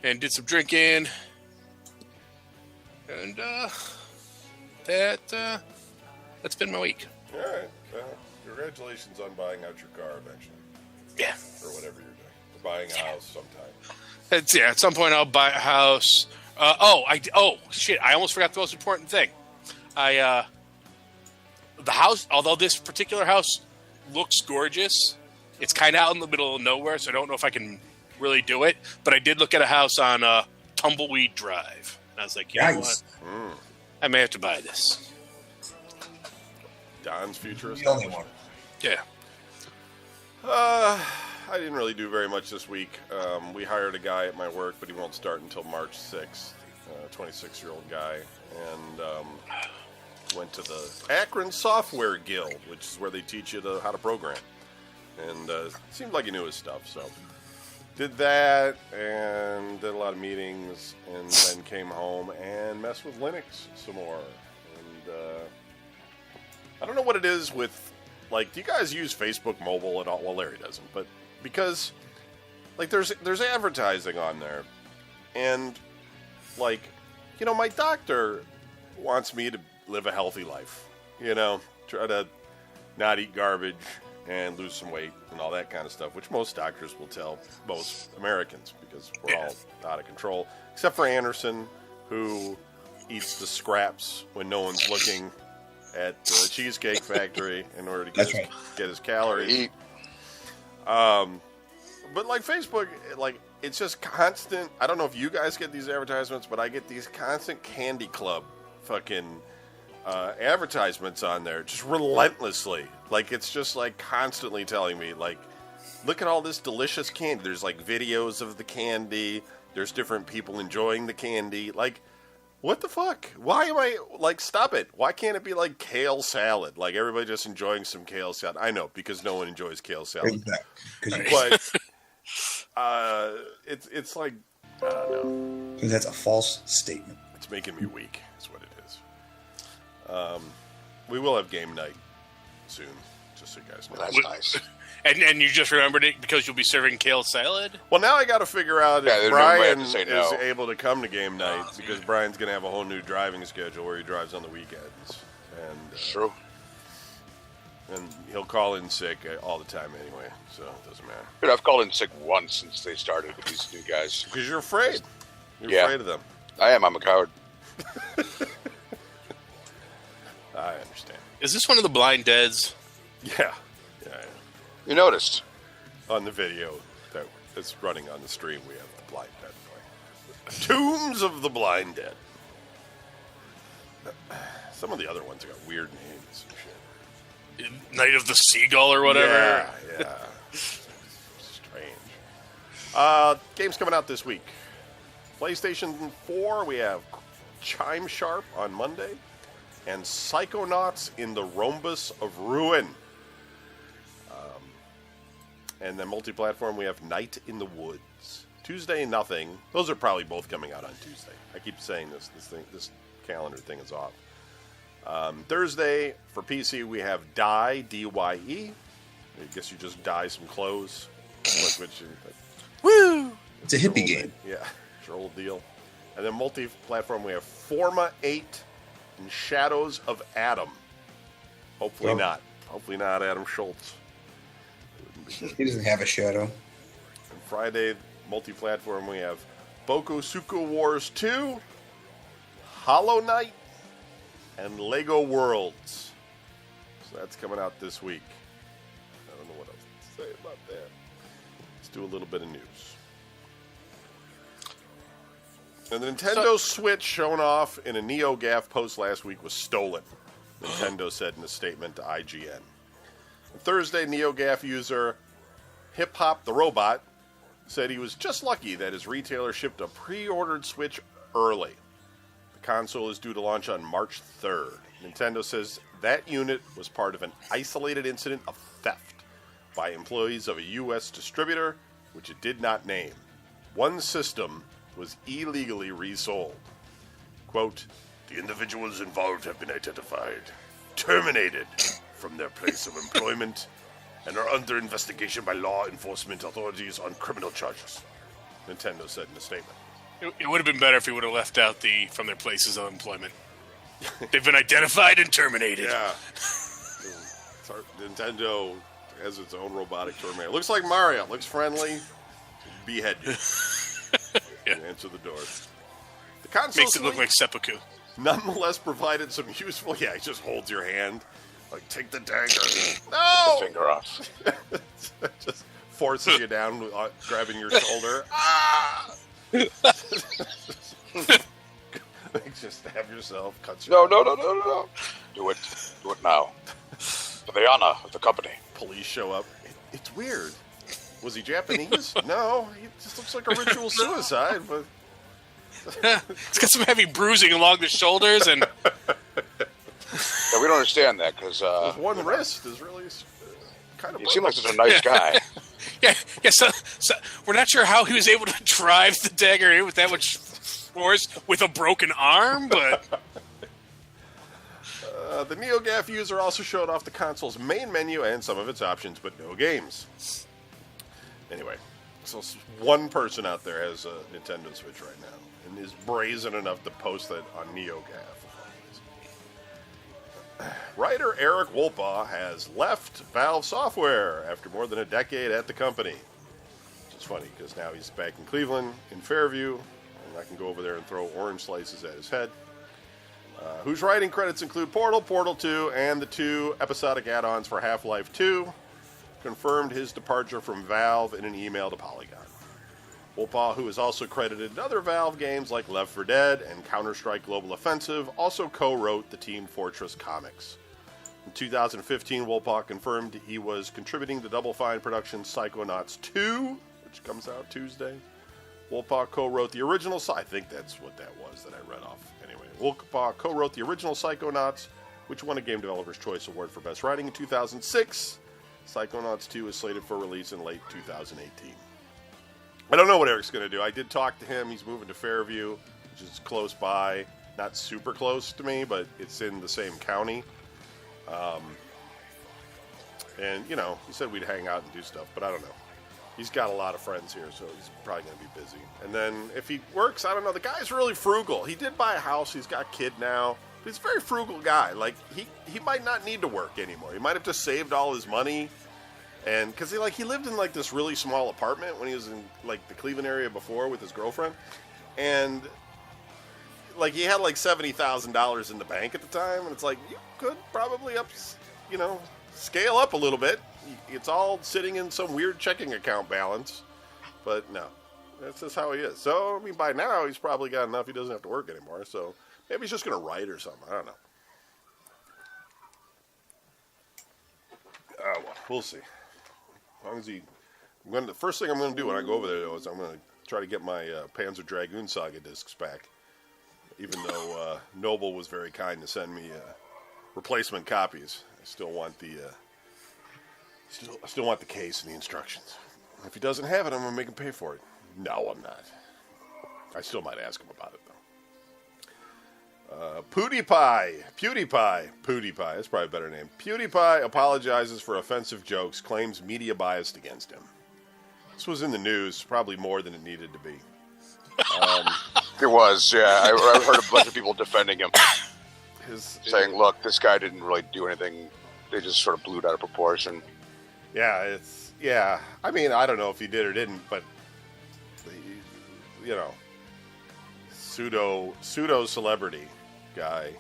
and did some drinking. And that's been my week. All right. Well, congratulations on buying out your car eventually. Yeah. Or whatever you're doing. Or buying a house sometime. At some point I'll buy a house. Shit, I almost forgot the most important thing. The house, although this particular house looks gorgeous, it's kind of out in the middle of nowhere, so I don't know if I can really do it. But I did look at a house on Tumbleweed Drive. And I was like, you know what? I may have to buy this. Don's futurist. the only one. Yeah. I didn't really do very much this week. We hired a guy at my work, but he won't start until March 6th. 26-year-old guy. And went to the Akron Software Guild, which is where they teach you how to program. And it seemed like he knew his stuff, so did that and did a lot of meetings, and then came home and messed with Linux some more. And I don't know what it is with, like, do you guys use Facebook mobile at all? Well, Larry doesn't, but because, like, there's advertising on there, and, like, my doctor wants me to live a healthy life, try to not eat garbage and lose some weight and all that kind of stuff, which most doctors will tell most Americans because we're all out of control, except for Anderson, who eats the scraps when no one's looking at the Cheesecake Factory in order to get his calories. But like Facebook, like, it's just constant. I don't know if you guys get these advertisements, but I get these constant Candy Club fucking advertisements on there, just relentlessly. Like, it's just like constantly telling me, like, look at all this delicious candy. There's like videos of the candy. There's different people enjoying the candy. Like, what the fuck? Why am I, like, stop it. Why can't it be like kale salad? Like, everybody just enjoying some kale salad. I know, because no one enjoys kale salad. But it's like, I don't know. Because that's a false statement. It's making me weak, is what it is. We will have game night soon, just so you guys know. Well, that's nice. And you just remembered it because you'll be serving kale salad? Well, now I got to figure out if no Brian way to say is no. able to come to game night, because Brian's going to have a whole new driving schedule where he drives on the weekends. And True. And he'll call in sick all the time anyway, so it doesn't matter. Dude, I've called in sick once since they started with these new guys. Because you're afraid. You're Yeah. afraid of them. I am. I'm a coward. I understand. Is this one of the Blind Deads? Yeah. You noticed. On the video that's running on the stream, we have the Blind Dead playing. Tombs of the Blind Dead. Some of the other ones got weird names and shit. Night of the Seagull or whatever? Yeah. Strange. Games coming out this week. PlayStation 4, we have Chime Sharp on Monday, and Psychonauts in the Rhombus of Ruin. And then multi-platform, we have Night in the Woods. Tuesday, nothing. Those are probably both coming out on Tuesday. I keep saying this calendar thing is off. Thursday, for PC, we have Dye, D-Y-E. I guess you just dye some clothes. Woo! It's a hippie game. Yeah, it's your old deal. And then multi-platform, we have Forma 8 and Shadows of Adam. Hopefully not. Hopefully not Adam Schultz. He doesn't have a shadow. And Friday, multi-platform, we have Bokosuka Wars 2, Hollow Knight, and Lego Worlds. So that's coming out this week. I don't know what else to say about that. Let's do a little bit of news. And the Nintendo Switch shown off in a NeoGAF post last week was stolen, Nintendo said in a statement to IGN. Thursday, NeoGAF user Hip Hop the Robot said he was just lucky that his retailer shipped a pre-ordered Switch early. The console is due to launch on March 3rd. Nintendo says that unit was part of an isolated incident of theft by employees of a U.S. distributor, which it did not name. One system was illegally resold. Quote, "The individuals involved have been identified, terminated from their place of employment, and are under investigation by law enforcement authorities on criminal charges," Nintendo said in a statement. It would have been better if he would have left out the from their places of employment. They've been identified and terminated. Yeah. Nintendo has its own robotic Terminator. Looks like Mario. Looks friendly. Behead you. Yeah. Answer the door. The console Makes it look like seppuku. nonetheless provided some useful... Yeah, he just holds your hand. Like, take the dagger. No! Finger off. Just forces you down, grabbing your shoulder. Ah! Just stab yourself, cut your... No. Do it now. For the honor of the company. Police show up. It's weird. Was he Japanese? No, he just looks like a ritual suicide, but... It's got some heavy bruising along the shoulders, and Yeah, we don't understand that because his one wrist is really kind of... he seemed like such a nice guy. yeah. So we're not sure how he was able to drive the dagger in with that much force with a broken arm, but the NeoGAF user also showed off the console's main menu and some of its options, but no games. Anyway, so one person out there has a Nintendo Switch right now and is brazen enough to post that on NeoGAF. Writer Eric Wolpaw has left Valve Software after more than a decade at the company. Which is funny because now he's back in Cleveland, in Fairview, and I can go over there and throw orange slices at his head. Whose writing credits include Portal, Portal 2, and the 2 episodic add-ons for Half-Life 2, confirmed his departure from Valve in an email to Polygon. Wolpaw, who is also credited in other Valve games like Left 4 Dead and Counter-Strike Global Offensive, also co-wrote the Team Fortress comics. In 2015, Wolpaw confirmed he was contributing to Double Fine Productions' Psychonauts 2, which comes out Tuesday. Wolpaw co-wrote the original... I think that's what that was that I read off. Anyway, Wolpaw co-wrote the original Psychonauts, which won a Game Developer's Choice Award for Best Writing in 2006. Psychonauts 2 is slated for release in late 2018. I don't know what Eric's going to do. I did talk to him. He's moving to Fairview, which is close by. Not super close to me, but it's in the same county. And, you know, he said we'd hang out and do stuff, but I don't know. He's got a lot of friends here, so he's probably going to be busy. And then if he works, I don't know. The guy's really frugal. He did buy a house. He's got a kid now. He's a very frugal guy. Like, he might not need to work anymore. He might have just saved all his money. And because he lived in like this really small apartment when he was in like the Cleveland area before with his girlfriend, and like he had like $70,000 in the bank at the time, and it's like you could probably scale up a little bit. It's all sitting in some weird checking account balance, but no, that's just how he is. So I mean, by now he's probably got enough. He doesn't have to work anymore. So maybe he's just gonna write or something. I don't know. Well, we'll see. As long as the first thing I'm going to do when I go over there, though, is I'm going to try to get my Panzer Dragoon Saga discs back. Even though Noble was very kind to send me replacement copies, I still want the still want the case and the instructions. If he doesn't have it, I'm going to make him pay for it. No, I'm not. I still might ask him about it though. PewDiePie, that's probably a better name. PewDiePie apologizes for offensive jokes, claims media biased against him. This was in the news, probably more than it needed to be. It was, yeah. I heard a bunch of people defending him, saying, "Look, this guy didn't really do anything. They just sort of blew it out of proportion." Yeah, I mean, I don't know if he did or didn't, but pseudo celebrity guy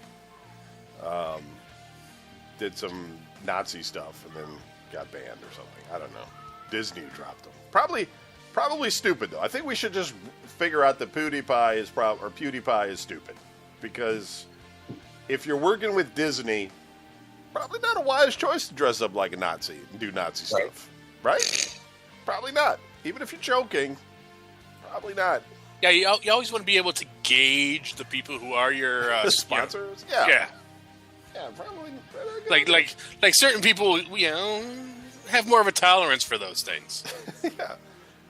did some Nazi stuff and then got banned or something. I don't know. Disney dropped him. Probably stupid though. I think we should just figure out that PewDiePie is stupid, because if you're working with Disney, probably not a wise choice to dress up like a Nazi and do Nazi stuff, right? Probably not. Even if you're joking, probably not. Yeah, you always want to be able to gauge the people who are your sponsors. Yeah, probably. Like certain people, have more of a tolerance for those things. Yeah,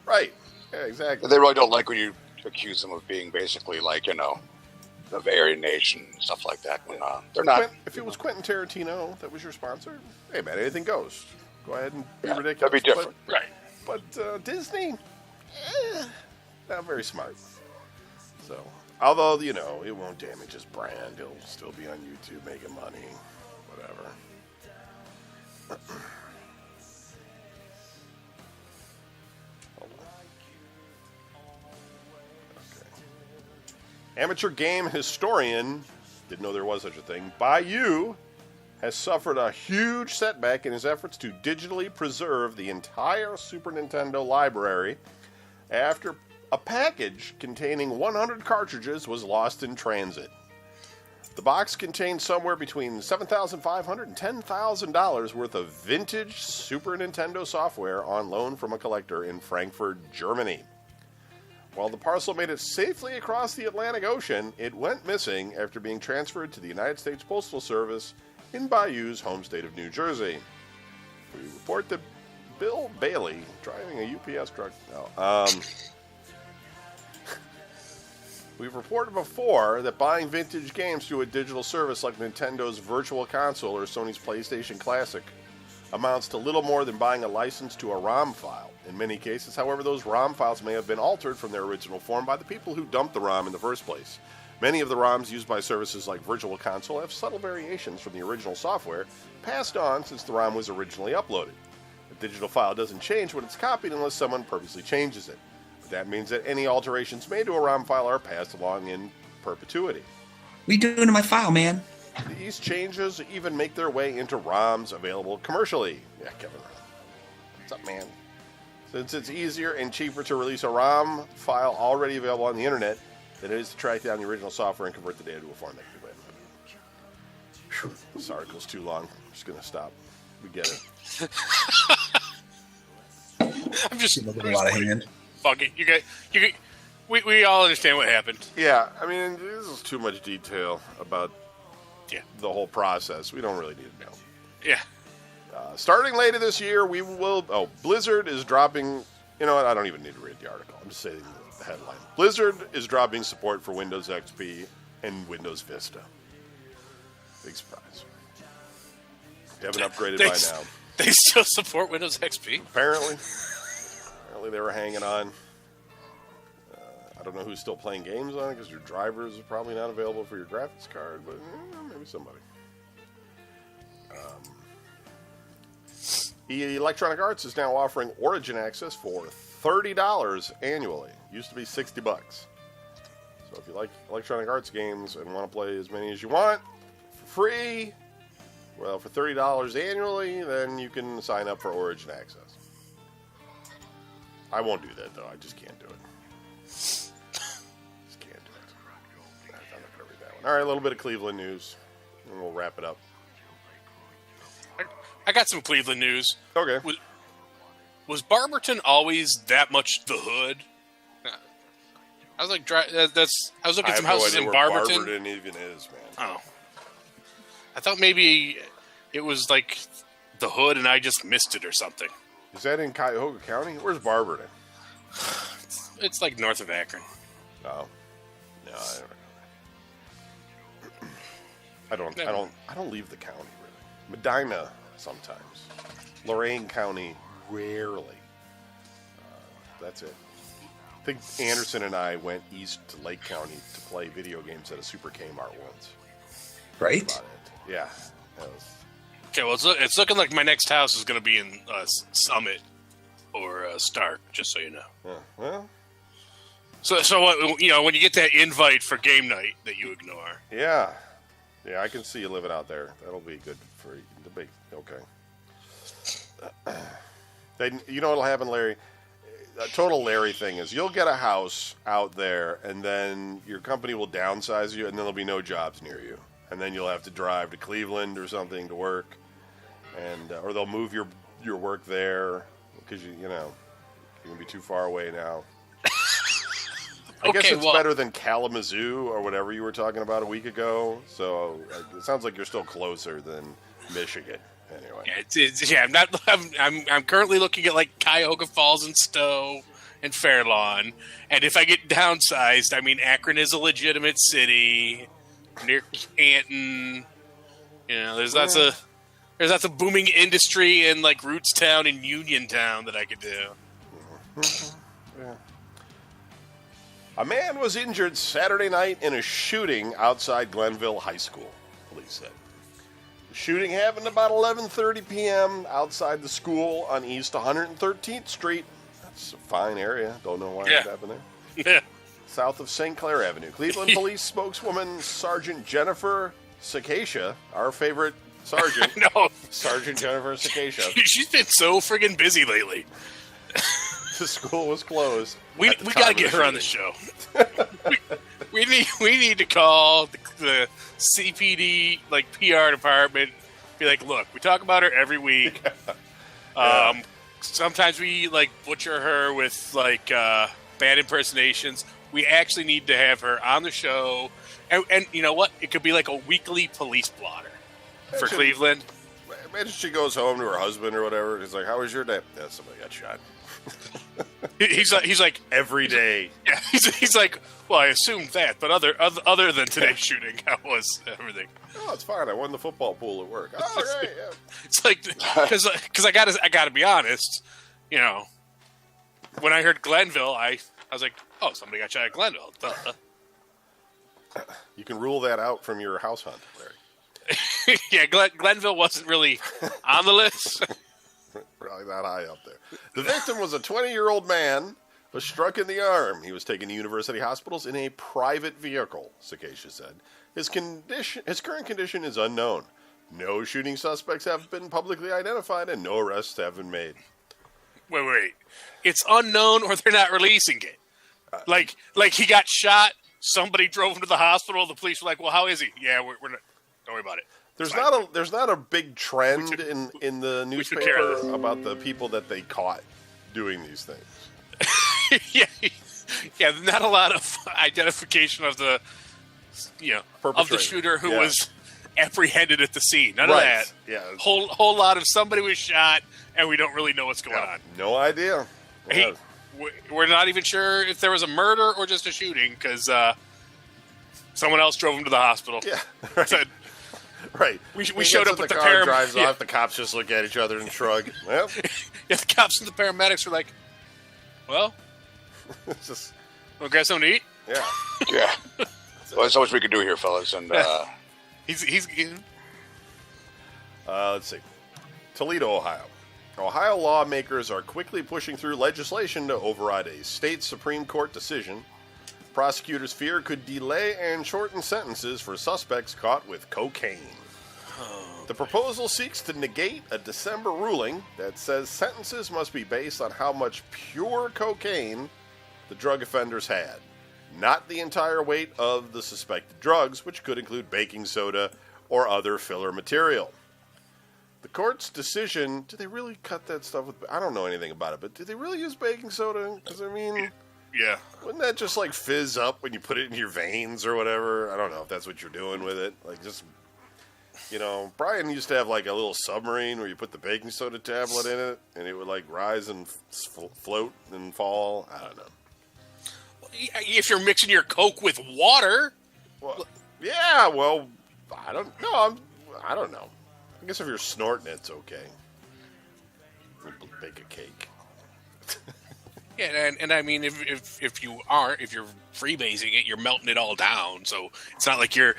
right. Yeah, exactly. They really don't like when you accuse them of being basically like, of Aryan Nation, stuff like that. When they're not. If it was Quentin Tarantino that was your sponsor, hey man, anything goes. Go ahead and be ridiculous. That'd be different. But Disney, not very smart. So, although, it won't damage his brand. He'll still be on YouTube making money. Whatever. Amateur game historian, didn't know there was such a thing, Bayou has suffered a huge setback in his efforts to digitally preserve the entire Super Nintendo library after a package containing 100 cartridges was lost in transit. The box contained somewhere between $7,500 and $10,000 worth of vintage Super Nintendo software on loan from a collector in Frankfurt, Germany. While the parcel made it safely across the Atlantic Ocean, it went missing after being transferred to the United States Postal Service in Bayou's home state of New Jersey. We report that Bill Bailey, driving a UPS truck... We've reported before that buying vintage games through a digital service like Nintendo's Virtual Console or Sony's PlayStation Classic amounts to little more than buying a license to a ROM file. In many cases, however, those ROM files may have been altered from their original form by the people who dumped the ROM in the first place. Many of the ROMs used by services like Virtual Console have subtle variations from the original software passed on since the ROM was originally uploaded. The digital file doesn't change when it's copied unless someone purposely changes it. But that means that any alterations made to a ROM file are passed along in perpetuity. What are you doing to my file, man? These changes even make their way into ROMs available commercially. Yeah, Kevin. What's up, man? Since it's easier and cheaper to release a ROM file already available on the internet than it is to track down the original software and convert the data to a form that can be read. This article's too long. I'm just going to stop. We get it. I'm just a lot of hand. Fuck it. We all understand what happened. Yeah, I mean, this is too much detail about the whole process. We don't really need to know. Yeah. Starting later this year, we will... Oh, Blizzard is dropping... You know what? I don't even need to read the article. I'm just saying the headline. Blizzard is dropping support for Windows XP and Windows Vista. Big surprise. They haven't upgraded by now. They still support Windows XP? Apparently they were hanging on. I don't know who's still playing games on it because your drivers are probably not available for your graphics card, but maybe somebody. Electronic Arts is now offering Origin access for $30 annually. Used to be $60. So if you like Electronic Arts games and want to play as many as you want for free, well, for $30 annually, then you can sign up for Origin access. I won't do that, though. I just can't do it. Just can't do it. I'm not going to read that one. All right, a little bit of Cleveland news, and we'll wrap it up. I got some Cleveland news. Okay. Was Barberton always that much the hood? I was like, I was looking at some houses in Barberton. Barberton even is, man. Oh, I thought maybe it was like the hood, and I just missed it or something. Is that in Cuyahoga County? Where's Barberton? It's like north of Akron. No, I don't. I don't leave the county really. Medina sometimes. Lorain County rarely. That's it. I think Anderson and I went east to Lake County to play video games at a Super Kmart once. Right? About it. Yeah. That was... Okay, well, it's looking like my next house is going to be in Summit or Stark, just so you know. Yeah. Well. So what, when you get that invite for game night that you ignore. Yeah. Yeah, I can see you living out there. That'll be good for you. Okay. You know what'll happen, Larry? A total Larry thing is you'll get a house out there, and then your company will downsize you, and then there'll be no jobs near you. And then you'll have to drive to Cleveland or something to work, and or they'll move your work there because you're gonna be too far away now. I guess it's better than Kalamazoo or whatever you were talking about a week ago. So it sounds like you're still closer than Michigan. Anyway, I'm currently looking at like Cuyahoga Falls and Stowe and Fairlawn, and if I get downsized, I mean Akron is a legitimate city near Canton. There's lots of booming industry in like Rootstown and Uniontown that I could do. Yeah. A man was injured Saturday night in a shooting outside Glenville High School, police said. The shooting happened about 11:30 p.m. outside the school on East 113th Street. That's a fine area. Don't know why it happened there. Yeah. South of St. Clair Avenue. Cleveland Police spokeswoman Sergeant Jennifer Cicacia, our favorite sergeant. No. Sergeant Jennifer Cicacia. She's been so friggin' busy lately. The school was closed. We got to get her on the show. we need to call the CPD like PR department. Be like, look, we talk about her every week. Yeah. Sometimes we like butcher her with like bad impersonations. We actually need to have her on the show, and you know what? It could be like a weekly police blotter for Cleveland. Imagine she goes home to her husband or whatever. He's like, "How was your day?" Yeah, somebody got shot. He's like every day. Yeah, he's like, well, I assumed that, but other than today's shooting, how was everything? Oh, it's fine. I won the football pool at work. Oh, right. Yeah. It's like because I gotta be honest. When I heard Glenville, I was like, oh, somebody got shot at Glenville. Duh. You can rule that out from your house hunt, Larry. Yeah, Glenville wasn't really on the list. Probably not high up there. The victim was a 20-year-old man, was struck in the arm. He was taken to university hospitals in a private vehicle, Cicacia said. His current condition is unknown. No shooting suspects have been publicly identified, and no arrests have been made. Wait. It's unknown, or they're not releasing it. Like he got shot. Somebody drove him to the hospital. The police were like, "Well, how is he?" Yeah, we're not. Don't worry about it. There's not a big trend in the newspaper about the people that they caught doing these things. yeah. Not a lot of identification of the of the shooter who was apprehended at the scene. None of that. Yeah. Whole lot of somebody was shot and we don't really know what's going on. No idea. Yeah. We're not even sure if there was a murder or just a shooting because someone else drove him to the hospital. Yeah. Right. Said, right. We showed up with the car drives off. The cops just look at each other and shrug. Well, the cops and the paramedics were like, "Well, it's just Want to grab something to eat? Yeah. Yeah. Well, there's so much we can do here, fellas. And He's Let's see. Toledo, Ohio. Ohio lawmakers are quickly pushing through legislation to override a state Supreme Court decision. Prosecutors fear could delay and shorten sentences for suspects caught with cocaine. The proposal seeks to negate a December ruling that says sentences must be based on how much pure cocaine the drug offenders had, not the entire weight of the suspected drugs, which could include baking soda or other filler material. The court's decision, do they really cut that stuff with, I don't know anything about it, but did they really use baking soda? Because, I mean, yeah. wouldn't that just like fizz up when you put it in your veins or whatever? I don't know if that's what you're doing with it. Like just, you know, Brian used to have like a little submarine where you put the baking soda tablet in it and it would like rise and float and fall. I don't know. If you're mixing your Coke with water. Well, yeah, well, I don't know. I don't know. I guess if you're snorting it, it's okay. Bake a cake. Yeah, and I mean, if you're freebasing it, you're melting it all down. So it's not like you're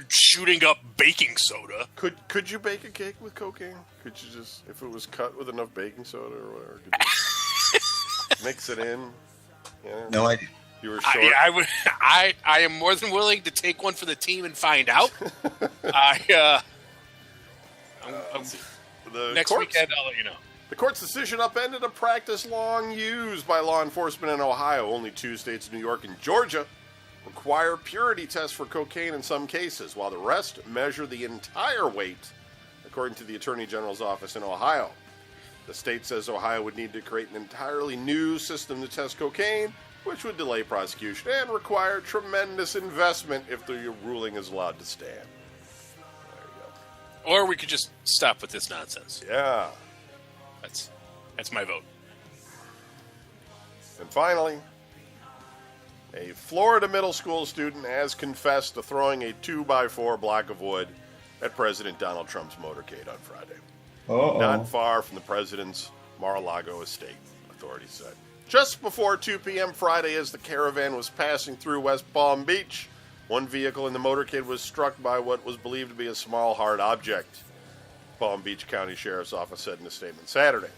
shooting up baking soda. Could you bake a cake with cocaine? Could you just, if it was cut with enough baking soda or whatever, could you mix it in? Yeah. No idea. You were short. I am more than willing to take one for the team and find out. Next weekend, I'll let you know. The court's decision upended a practice long used by law enforcement in Ohio. Only 2 states, New York and Georgia, require purity tests for cocaine in some cases, while the rest measure the entire weight, according to the Attorney General's office in Ohio. The state says Ohio would need to create an entirely new system to test cocaine, which would delay prosecution and require tremendous investment if the ruling is allowed to stand. There you Or we could just stop with this nonsense. go. Yeah. That's my vote. And finally, a Florida middle school student has confessed to throwing a 2x4 block of wood at President Donald Trump's motorcade on Friday. Not far from the president's Mar-a-Lago estate, authorities said. Just before 2 p.m. Friday, as the caravan was passing through West Palm Beach, one vehicle in the motorcade was struck by what was believed to be a small hard object, Palm Beach County Sheriff's Office said in a statement Saturday.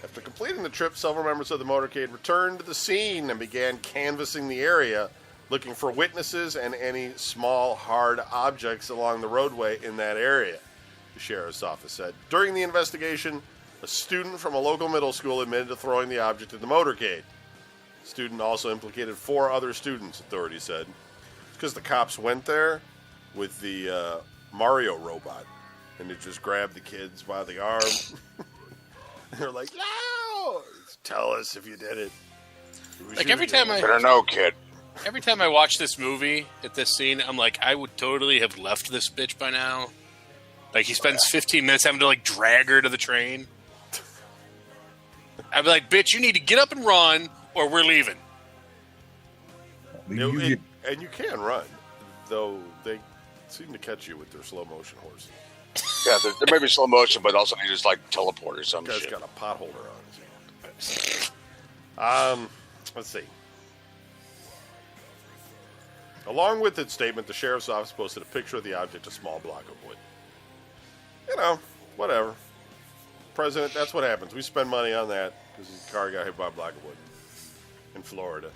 After completing the trip, several members of the motorcade returned to the scene and began canvassing the area, looking for witnesses and any small hard objects along the roadway in that area, the Sheriff's Office said. During the investigation, a student from a local middle school admitted to throwing the object at the motorcade. The student also implicated 4 other students, authorities said. It's because the cops went there with the Mario robot, and they just grabbed the kids by the arm. And they're like, no! Tell us if you did it. Like every time better know, kid. Every time I watch this movie at this scene, I'm like, I would totally have left this bitch by now. Like, he spends 15 minutes having to, like, drag her to the train. I'd be like, bitch, you need to get up and run, or we're leaving. And you can run, though they seem to catch you with their slow motion horses. Yeah, there may be slow motion, but also they just like teleport or some Guy's shit. got a pot holder on his hand. Let's see. Along with its statement, the sheriff's office posted a picture of the object, a small block of wood. You know, whatever. President, that's what happens. We spend money on that because his car got hit by a block of wood in Florida.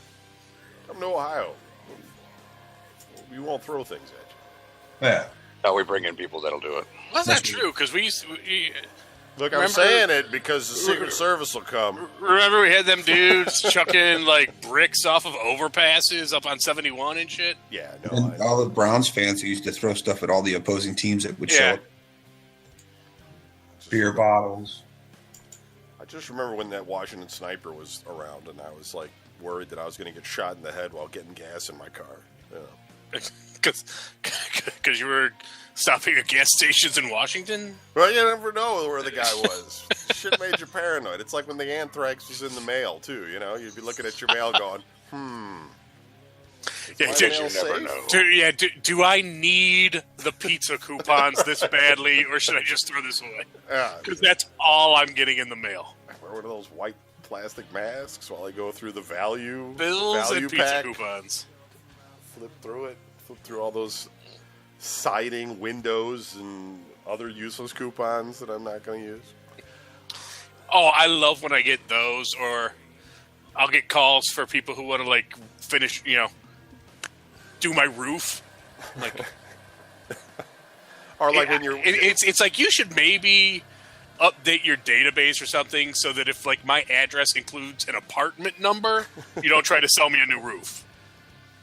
Come to Ohio. We won't throw things at you. Yeah. Now we bring in people that'll do it. Well, that's not true, because we Look, I'm saying it because the Secret Service will come. remember we had them dudes chucking, like, bricks off of overpasses up on 71 and shit? Yeah, no. And all the Browns fans who used to throw stuff at all the opposing teams that would show Yeah. up. Beer bottles. I just remember when that Washington sniper was around, and I was like worried that I was going to get shot in the head while getting gas in my car. Yeah. Because you were stopping at gas stations in Washington? Well, you never know where the guy was. Shit made you paranoid. It's like when the anthrax was in the mail, too. You know, you'd be looking at your mail going, Yeah, my do, mail safe? do I need the pizza coupons this badly, or should I just throw this away? Yeah. Because that's all I'm getting in the mail. Wear one of those white plastic masks while I go through the value Bills and pizza pack. coupons. Flip through all those siding windows and other useless coupons that I'm not going to use. Oh, I love when I get those, or I'll get calls for people who want to like finish, do my roof. Like, Or like when you're it's like you should maybe update your database or something so that if like my address includes an apartment number, you don't try to sell me a new roof.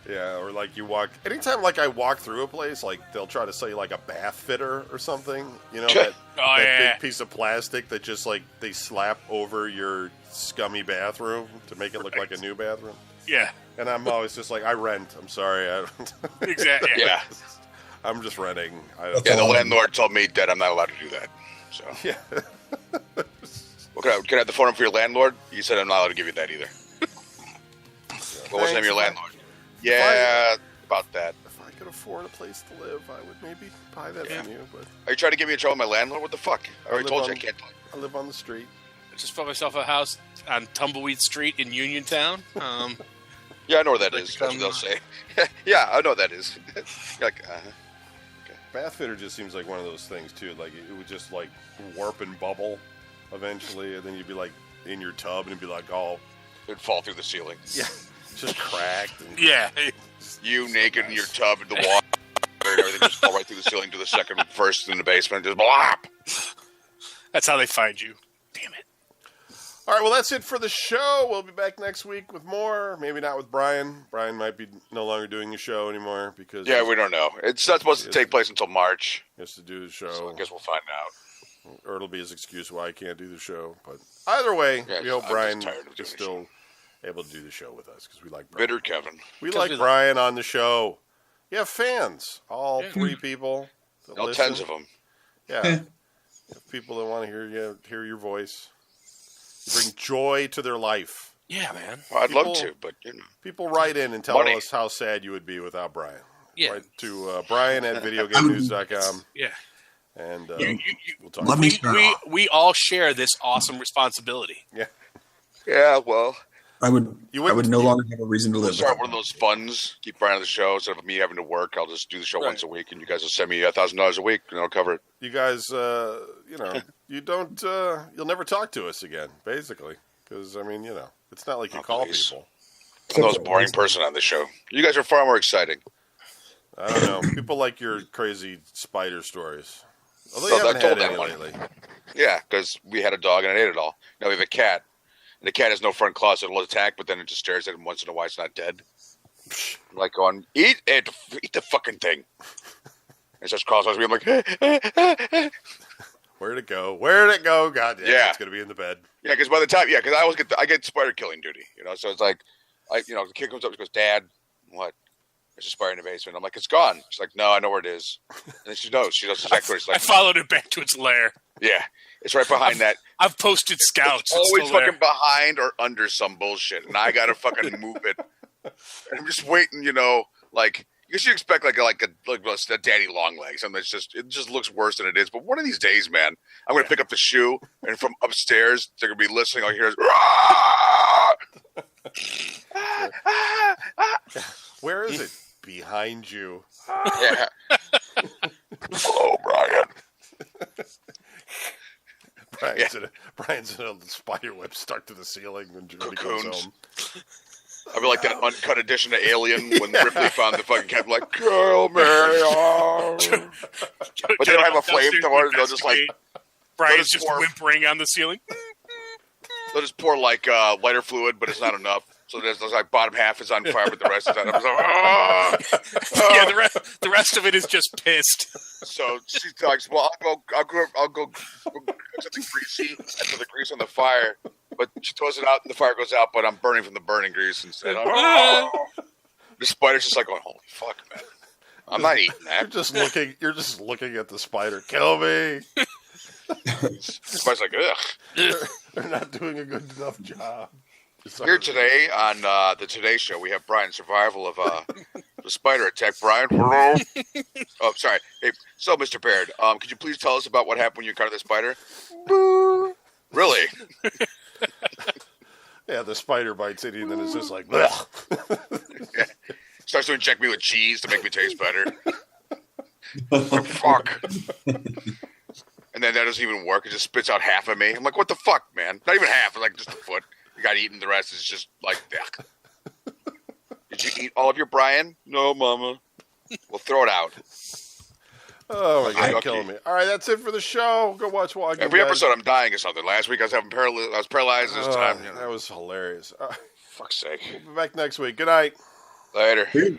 yeah, or like you walk. Anytime like I walk through a place, like they'll try to sell you like a bath fitter or something. You know that, Oh, that yeah. big piece of plastic that just like they slap over your scummy bathroom to make it look like a new bathroom. Yeah, And I'm always just like, I rent. I'm sorry, I don't. exactly. Yeah. I'm just renting. Yeah, the landlord told me that I'm not allowed to do that. So, Yeah. well, can I have the phone number for your landlord? You said I'm not allowed to give you that either. What was the name of your landlord? Yeah, about that. If I could afford a place to live, I would maybe buy that Yeah. from you. But Are you trying to get me in trouble with my landlord? What the fuck? I already live told you I on- can't. I live on the street. I just bought myself a house on Tumbleweed Street in Uniontown. Yeah, I know where that Like is. That's what some- they'll say. Yeah, I know what that is. You're like, Bath fitter just seems like one of those things too. Like it would just like warp and bubble eventually, and then you'd be like in your tub and it'd be like, oh, it'd fall through the ceiling. yeah, just cracked. And Yeah, You naked in your tub in the water, and everything just fall right through the ceiling to the second, first in the basement. Just blop. that's how they find you. Damn it. All right, well, that's it for the show. We'll be back next week with more. Maybe not with Brian. Brian might be no longer doing the show anymore because Yeah, we don't know. It's not supposed to take place until March, he has to do the so show, I guess we'll find out. or it'll be his excuse why I can't do the show. But either way, Yeah, we hope I'm just Brian tired of doing is the still able to do the show with us because we like Brian. Bitter Kevin. We 'Cause like we like- Brian on the show. You have fans, all Yeah. 3 people. That All listen. tens of them. Yeah, you have people that want to hear your voice. You bring joy to their life. Yeah, man. Well, I'd love People- to, but you know. People write in and tell Money. us how sad you would be without Brian. Yeah. Write to Brian at videogamenews.com, Yeah. and we'll talk. Let me start We, off. we all share this awesome responsibility. Yeah, Yeah, well, I would You I would wouldn't- no longer have a reason to we'll live. start without one of those funds. Keep Brian on the show instead of me having to work. I'll just do the show Right. once a week, and you guys will send me $1,000 a week, and I'll cover it. you guys, you don't, you'll never talk to us again, basically, because I mean, it's not like you Oh, call please. people. I'm the most boring person on the show. You guys are far more exciting. I don't know. People like your crazy spider stories. Although Well, you I haven't told had that any one. lately. Yeah, because we had a dog and it ate it all. Now we have a cat. And the cat has no front claws, so it'll attack, but then it just stares at him once in a while. It's not dead. I'm like going, eat it, eat the fucking thing. And it starts crawling towards me. I'm like, Where'd it go? Where'd it go? God damn, Yeah. it's gonna be in the bed. yeah, because by the time, because I always get spider killing duty, so it's like, the kid comes up and goes, Dad, what? There's a spider in the basement. I'm like, it's gone. She's like, no, I know where it is. And then she knows. She knows exactly where it's I like, followed it back to its lair. yeah, it's right behind that. I've posted scouts. It's Always still there. fucking behind or under some bullshit, and I gotta fucking move it. And I'm just waiting, like you should expect like a daddy long leg, something it just looks worse than it is. But one of these days, man, I'm gonna pick up the shoe, and from upstairs they're gonna be listening. I'll hear Where is it? Behind you. yeah. Hello, Brian. Brian's in a spider web stuck to the ceiling when Jody comes Cocoons. home. I'll be like that uncut edition of Alien when Ripley found the fucking cat. Like, kill me. Oh. But they don't have a flamethrower. They'll just like Brian's just just pour- whimpering on the ceiling. they'll just pour like lighter fluid, but it's not enough. So there's like bottom half is on fire, but the rest is not. I'm just like, "Ah!" Yeah, the rest of it is just pissed. So she's like, well, I'll go cook something greasy and put the grease on the fire. But she throws it out and the fire goes out, but I'm burning from the burning grease instead. The spider's just like going, holy fuck, man. I'm not eating that. You're just looking at the spider. Kill me. The spider's like, ugh. They're not doing a good enough job. Here today on the Today Show, we have Brian's survival of the spider attack. Brian, hello. Oh, sorry. Hey, so Mr. Baird, could you please tell us about what happened when you encountered the spider? Really? Yeah, the spider bites it, and then it's just like, blech. Starts to inject me with cheese to make me taste better. Like, fuck. And then that doesn't even work. It just spits out half of me. I'm like, what the fuck, man? Not even half. Like just a foot. You got eaten. The rest is just like, ugh. Did you eat all of your Brian? No, Mama. We'll throw it out. Oh my god, you're Lucky. killing me. All right, that's it for the show. Go watch Walking Every Dead. episode, I'm dying of something. Last week, I was paralyzed. This time, you know, That was hilarious. fuck's sake. We'll be back next week. Good night. Later. Hey.